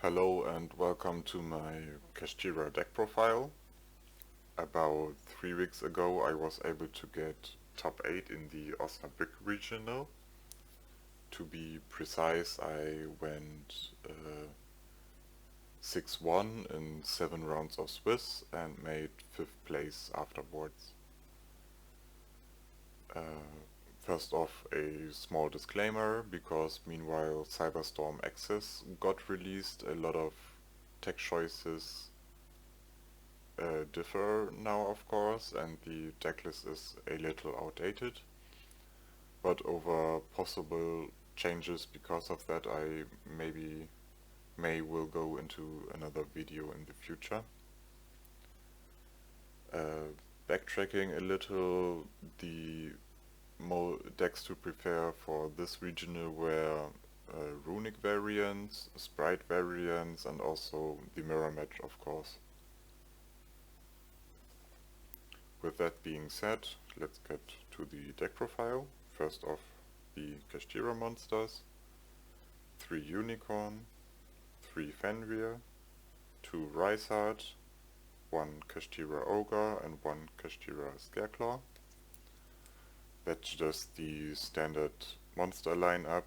Hello and welcome to my Kashtira deck profile. About 3 weeks ago I was able to get top 8 in the Osnabrück regional. To be precise, I went 6-1 in 7 rounds of Swiss and made 5th place afterwards. First off, a small disclaimer, because meanwhile Cyberstorm Access got released, a lot of tech choices differ now, of course, and the decklist is a little outdated. But over possible changes because of that, I will go into another video in the future. Backtracking a little, the decks to prepare for this regional were runic variants, sprite variants, and also the mirror match, of course. With that being said, let's get to the deck profile. First off, the Kashtira monsters, 3 Unicorn, 3 Fenrir, 2 Rysard, 1 Kashtira Ogre and 1 Kashtira Scareclaw. That's just the standard monster lineup.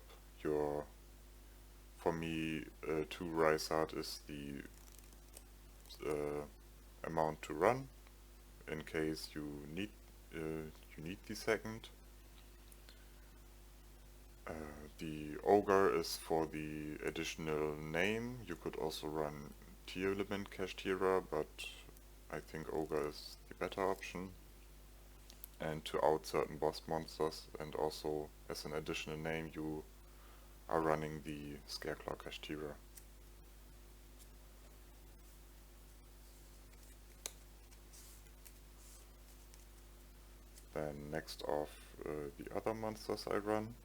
For me, 2 Rysard is the amount to run in case you need the second. The Ogre is for the additional name. You could also run T-Element Kashtira, but I think Ogre is the better option. And to out certain boss monsters, and also as an additional name you are running the Scareclaw Kashtira. Then next off, the other monsters I run.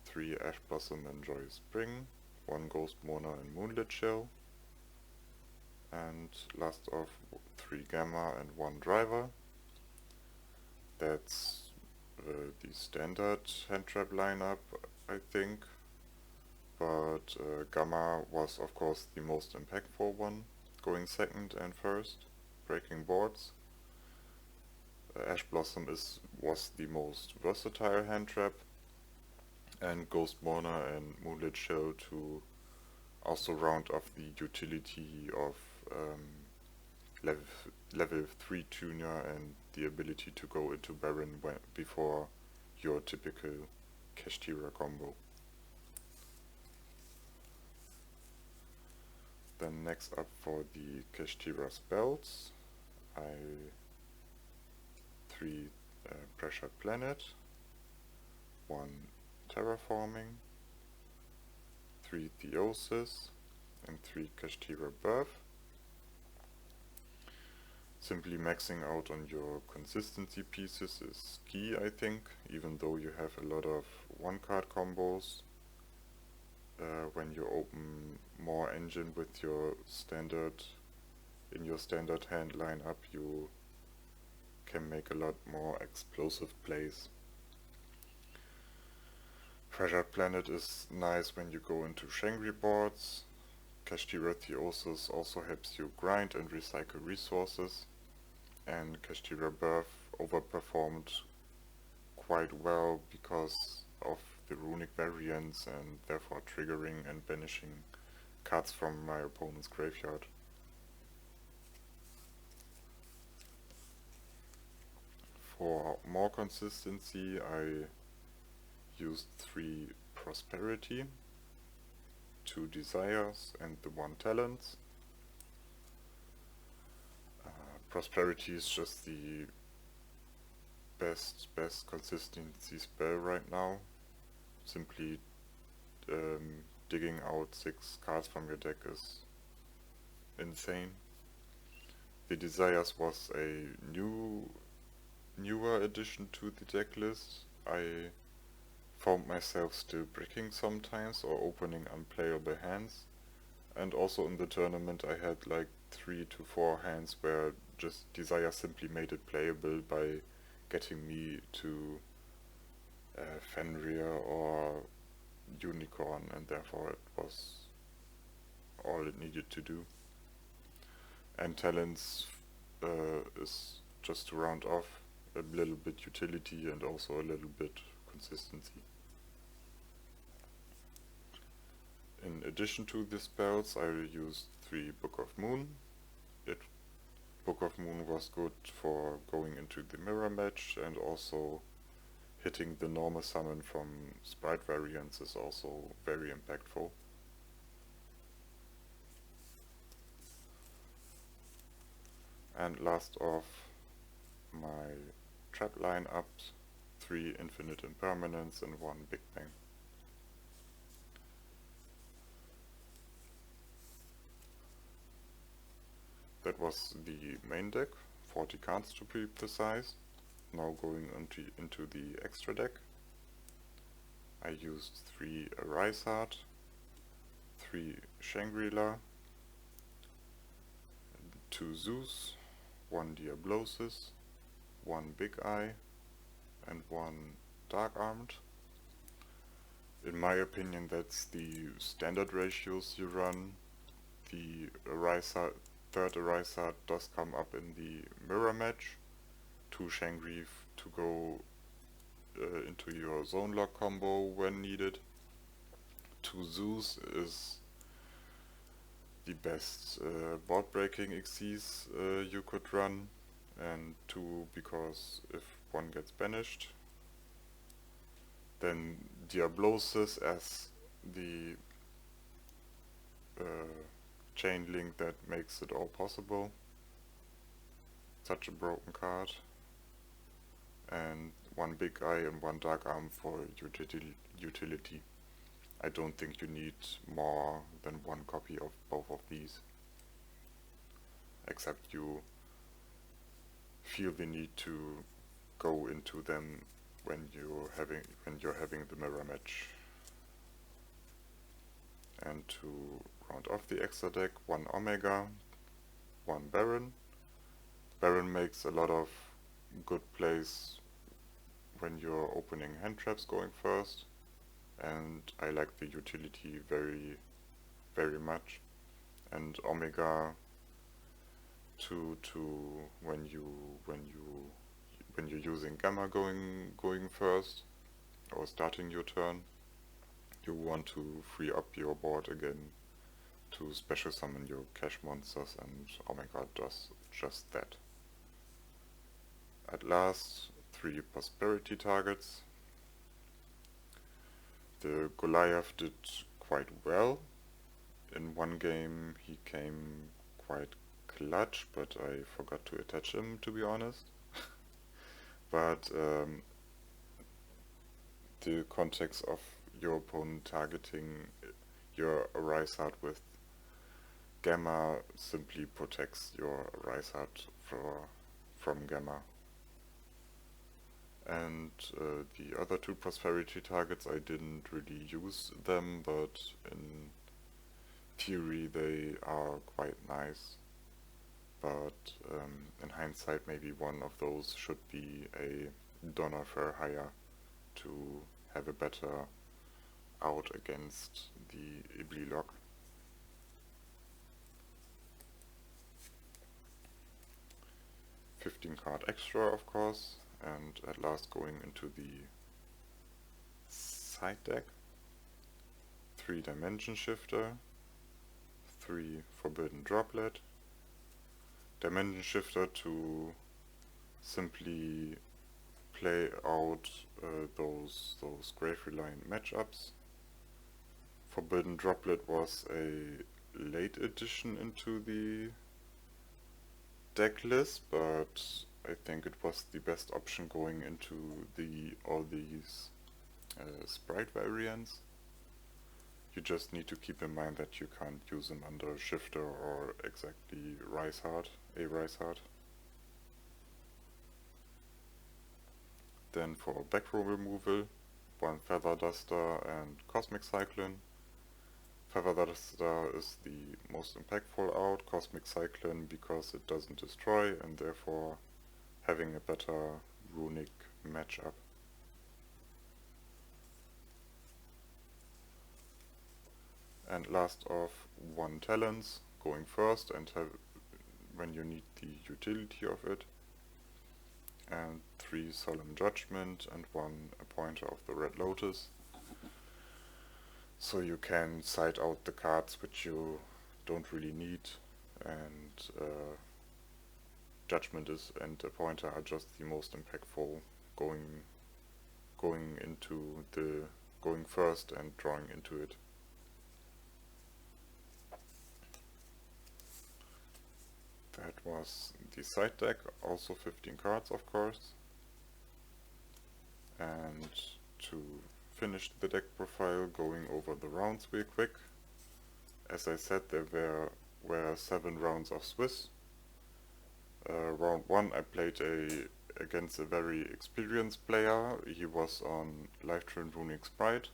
3 Ash Blossom and Joyous Spring, 1 Ghost Mona and Moonlit Chill, and last off 3 Gamma and 1 Driver. That's the standard hand trap lineup, I think, but Gamma was of course the most impactful one, going second and first, breaking boards. Ash Blossom was the most versatile hand trap, and Ghost Mona and Moonlit Chill to also round off the utility of level 3 tuner and the ability to go into Baron before your typical Kashtira combo. Then next up for the Kashtira spells, 3 Pressured Planet, 1 Terraforming, 3 Theosis, and 3 Kashtira Birth. Simply maxing out on your consistency pieces is key, I think, even though you have a lot of one-card combos. When you open more engine with your standard hand lineup, you can make a lot more explosive plays. Pressured Planet is nice when you go into Shangri boards. Kashtira Theosis also helps you grind and recycle resources, and Kashtira Birth overperformed quite well because of the runic variants and therefore triggering and banishing cards from my opponent's graveyard. For more consistency, I used 3 Prosperity, 2 Desires and the 1 Talents. Prosperity is just the best consistency spell right now. Simply digging out 6 cards from your deck is insane. The Desires was a newer addition to the deck list. I found myself still bricking sometimes or opening unplayable hands, and also in the tournament I had like 3 to 4 hands where just Desire simply made it playable by getting me to Fenrir or Unicorn, and therefore it was all it needed to do. And talents is just to round off a little bit utility and also a little bit consistency. In addition to the spells, I used 3 Book of Moon. Book of Moon was good for going into the mirror match, and also hitting the normal summon from sprite variants is also very impactful. And last off, my trap lineups, 3 Infinite Impermanence and 1 Big Bang. That was the main deck, 40 cards to be precise. Now going into the extra deck. I used 3 Arise Heart, 3 Shangri-La, 2 Zeus, 1 Diablosis, 1 Big Eye, and 1 Dark Armed. In my opinion, that's the standard ratios you run. The third Arise Heart does come up in the mirror match. 2 Shangri to go into your zone lock combo when needed. 2 Zeus is the best board breaking Xyz you could run, and 2 because if one gets banished. Then Diablosis as the chain link that makes it all possible. Such a broken card. And 1 Big Eye and 1 Dark Arm for utility. I don't think you need more than 1 copy of both of these, except you feel the need to go into them when you're having the mirror match. And to round off the extra deck, 1 Omega, 1 Baron. Baron makes a lot of good plays when you're opening hand traps going first, and I like the utility very, very much. And Omega to when you're using Gamma going first or starting your turn, you want to free up your board again to special summon your cash monsters, and Omega does just that. At last, 3 prosperity targets. The Goliath did quite well. In one game he came quite clutch, but I forgot to attach him, to be honest. But the context of your opponent targeting your Arise Heart with Gamma simply protects your Arise Heart from Gamma. And the other 2 prosperity targets, I didn't really use them, but in theory they are quite nice. But in hindsight, maybe one of those should be a Donner for hire to have a better out against the Ibli lock. $15 extra, of course. And at last going into the side deck, 3 Dimension Shifter, 3 Forbidden Droplet, Dimension Shifter to simply play out those Grave Reliant matchups. Forbidden Droplet was a late addition into the deck list, but I think it was the best option going into all these sprite variants. You just need to keep in mind that you can't use them under Shifter or exactly Rise Heart, a Rise Heart. Then for back row removal, 1 Feather Duster and Cosmic Cyclone. Feather Duster is the most impactful out, Cosmic Cyclone because it doesn't destroy and therefore having a better runic matchup. and last off 1 talents going first and when you need the utility of it, and 3 solemn judgment and 1 appointer of the red lotus, so you can side out the cards which you don't really need, and judgment is and appointer are just the most impactful, going first and drawing into it. That was the side deck, also 15 cards of course. And to finish the deck profile, going over the rounds real quick. As I said, there were 7 rounds of Swiss. Round 1 I played against a very experienced player. He was on Life-Train Runic Sprite.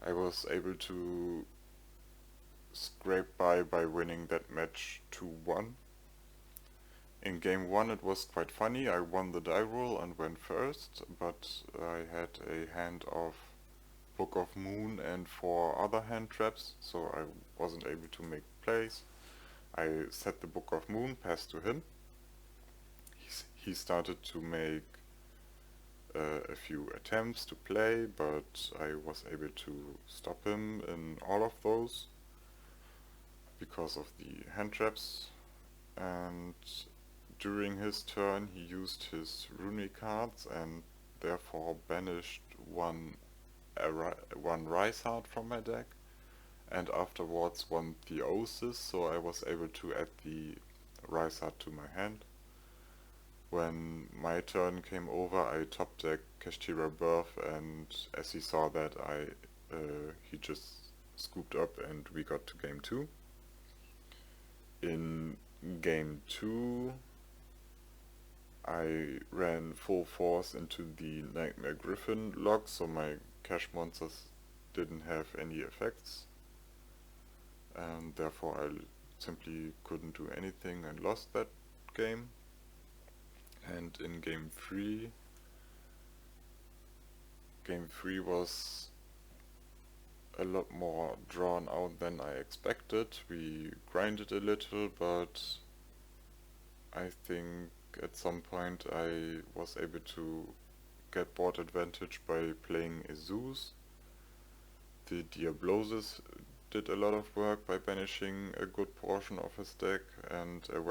I was able to scrape by winning that match 2-1. In game 1 it was quite funny. I won the die roll and went first, but I had a hand of Book of Moon and 4 other hand traps, so I wasn't able to make plays. I set the Book of Moon, passed to him. He started to make a few attempts to play, but I was able to stop him in all of those because of the hand traps. And during his turn he used his runic cards and therefore banished one Rise Heart from my deck, and afterwards 1 Theosis, so I was able to add the Rise Heart to my hand. When my turn came over, I top decked Kashtira Birth, and as he saw that, he just scooped up and we got to game 2. In game 2 I ran full force into the Nightmare Griffin lock, so my cash monsters didn't have any effects, and therefore I simply couldn't do anything and lost that game. And in game 3 was a lot more drawn out than I expected. We grinded a little, but I think at some point I was able to get board advantage by playing a Zeus. The Diablosis did a lot of work by banishing a good portion of his deck, and a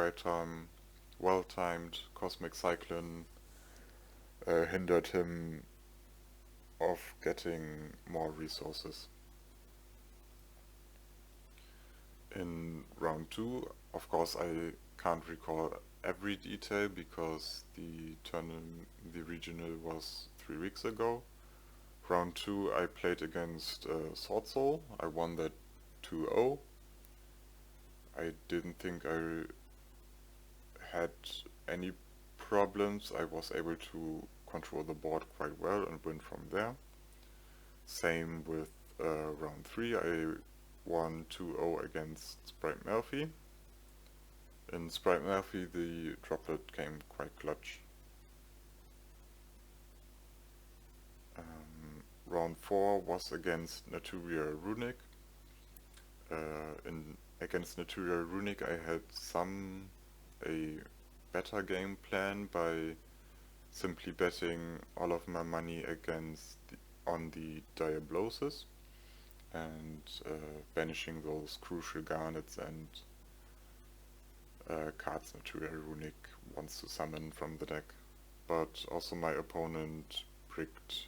well-timed Cosmic Cyclone hindered him of getting more resources. In round 2, of course I can't recall every detail because the regional was 3 weeks ago. Round 2 I played against Sword Soul. I won that 2-0. I didn't think I had any problems. I was able to control the board quite well and win from there. Same with round 3. I won 2-0 against Sprite Melfi. In Sprite Melfi the droplet came quite clutch. Round 4 was against Naturia Runic. Against Naturia Runic I had a better game plan by simply betting all of my money on the Diablosis and banishing those crucial garnets and cards Naturia Runic wants to summon from the deck. But also my opponent bricked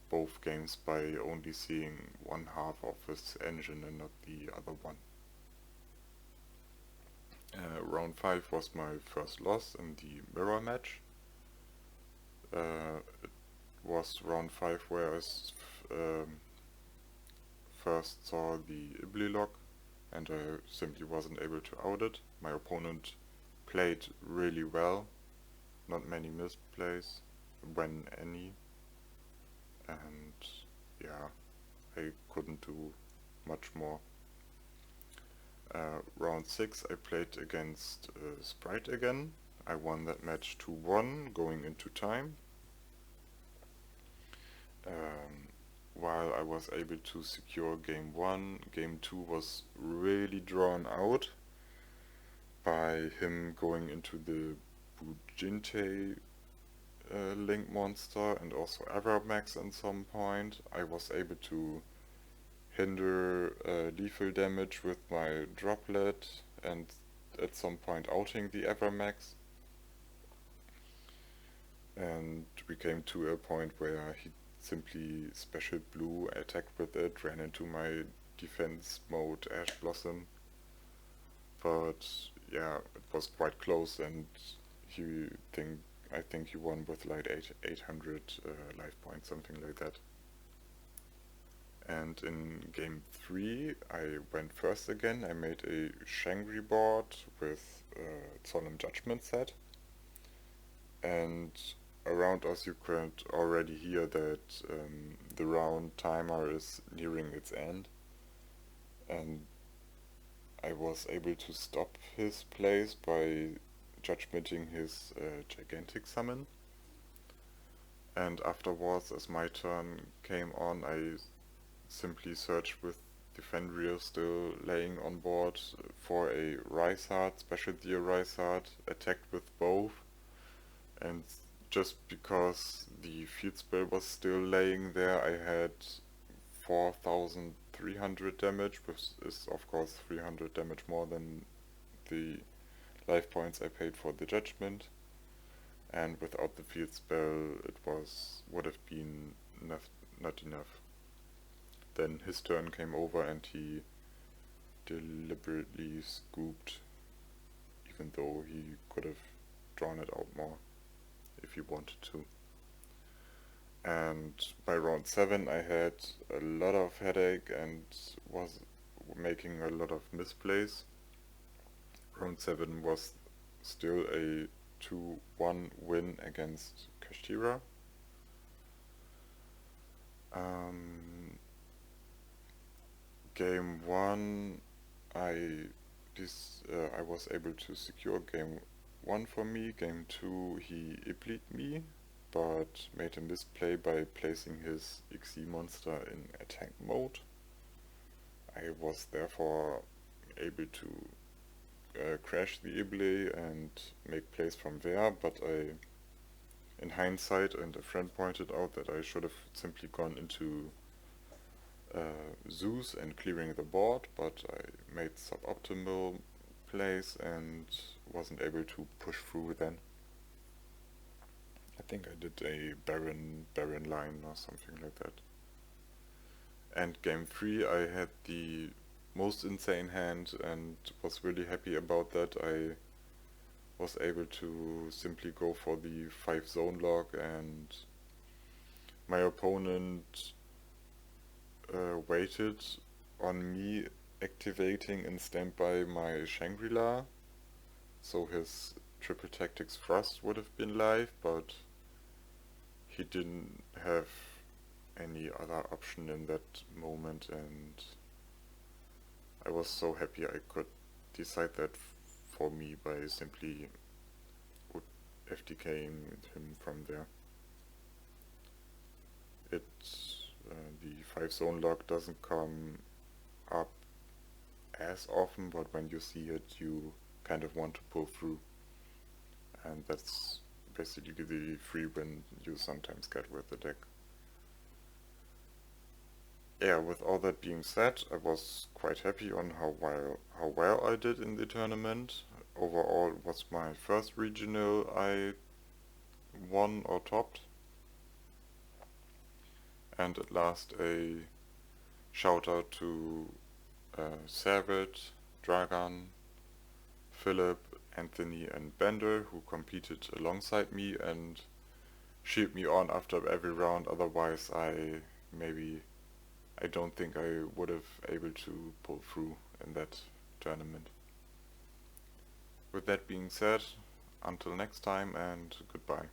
both games by only seeing one half of his engine and not the other one. Round 5 was my first loss in the mirror match. It was round 5 where I first saw the Ibli lock and I simply wasn't able to out it. My opponent played really well, not many misplays, when any, and yeah, I couldn't do much more. Round 6 I played against Sprite again. I won that match 2-1 going into time. while I was able to secure game 1, game 2 was really drawn out by him going into the Bujinte Link monster and also Avramax at some point. I was able to hinder lethal damage with my droplet and at some point outing the Avramax. And we came to a point where he simply special blue, attacked with it, ran into my defense mode Ash Blossom. But yeah, it was quite close, and I think he won with like 800 life points, something like that. And in game 3 I went first again. I made a Shangri board with Solemn Judgment set, and around us you could already hear that the round timer is nearing its end, and I was able to stop his plays by judgmenting his gigantic summon. And afterwards, as my turn came on, I simply searched with Defendrio still laying on board for a Rysart, Special Deer Rysart, attacked with both, and just because the field spell was still laying there, I had 4300 damage, which is of course 300 damage more than the life points I paid for the judgment, and without the field spell it would have been not enough. Then his turn came over and he deliberately scooped, even though he could have drawn it out more if he wanted to. And by round 7 I had a lot of headache and was making a lot of misplays. Round 7 was still a 2-1 win against Kashtira. Game 1 I was able to secure game 1 for me. Game 2 he Iblit me, but made a misplay by placing his XE monster in attack mode. I was therefore able to crash the Iblet and make plays from there, but in hindsight, and a friend pointed out that I should have simply gone into Zeus and clearing the board, but I made suboptimal plays and wasn't able to push through then. I think I did a Baron line or something like that. And game 3 I had the most insane hand and was really happy about that. I was able to simply go for the 5 zone lock, and my opponent waited on me activating in standby my Shangri-La, so his Triple Tactics Thrust would have been live, but he didn't have any other option in that moment, and I was so happy I could decide that for me by simply FTKing him from there. The 5 zone lock doesn't come up as often, but when you see it you kind of want to pull through, and that's basically the free win you sometimes get with the deck. Yeah, with all that being said, I was quite happy on how well I did in the tournament. Overall, it was my first regional I won or topped. And at last a shout out to Savage, Dragan, Philip, Anthony and Bender, who competed alongside me and cheered me on after every round. Otherwise I don't think I would have able to pull through in that tournament. With that being said, until next time and goodbye.